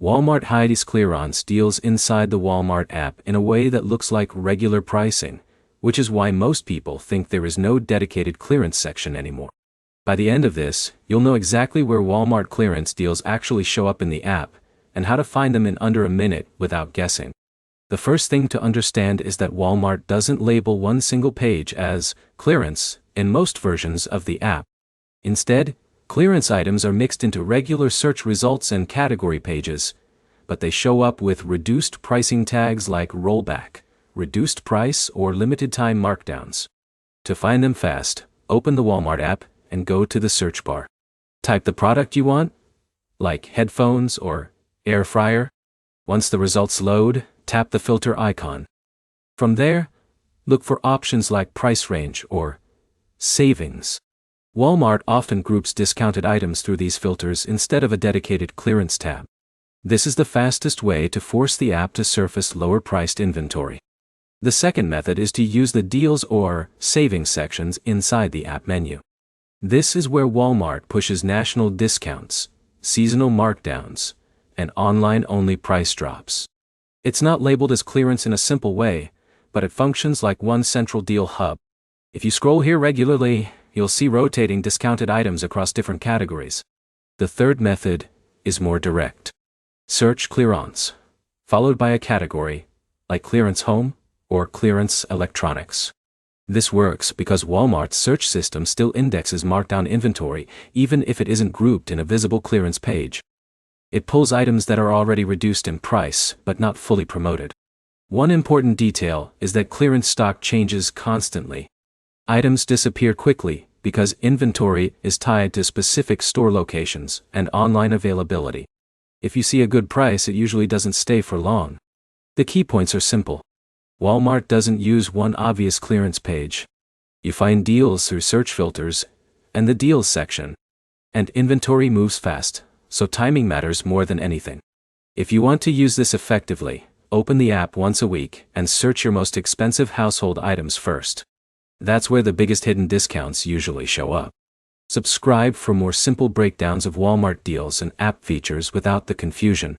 Walmart hides clearance deals inside the Walmart app in a way that looks like regular pricing, which is why most people think there is no dedicated clearance section anymore. By the end of this, you'll know exactly where Walmart clearance deals actually show up in the app, and how to find them in under a minute without guessing. The first thing to understand is that Walmart doesn't label one single page as clearance in most versions of the app. Instead, clearance items are mixed into regular search results and category pages, but they show up with reduced pricing tags like rollback, reduced price, or limited time markdowns. To find them fast, open the Walmart app and go to the search bar. Type the product you want, like headphones or air fryer. Once the results load, tap the filter icon. From there, look for options like price range or savings. Walmart often groups discounted items through these filters instead of a dedicated clearance tab. This is the fastest way to force the app to surface lower-priced inventory. The second method is to use the deals or savings sections inside the app menu. This is where Walmart pushes national discounts, seasonal markdowns, and online-only price drops. It's not labeled as clearance in a simple way, but it functions like one central deal hub. If you scroll here regularly, you'll see rotating discounted items across different categories. The third method is more direct. Search clearance, followed by a category, like clearance home or clearance electronics. This works because Walmart's search system still indexes markdown inventory even if it isn't grouped in a visible clearance page. It pulls items that are already reduced in price but not fully promoted. One important detail is that clearance stock changes constantly. Items disappear quickly because inventory is tied to specific store locations and online availability. If you see a good price, it usually doesn't stay for long. The key points are simple. Walmart doesn't use one obvious clearance page. You find deals through search filters and the deals section. And inventory moves fast, so timing matters more than anything. If you want to use this effectively, open the app once a week and search your most expensive household items first. That's where the biggest hidden discounts usually show up. Subscribe for more simple breakdowns of Walmart deals and app features without the confusion.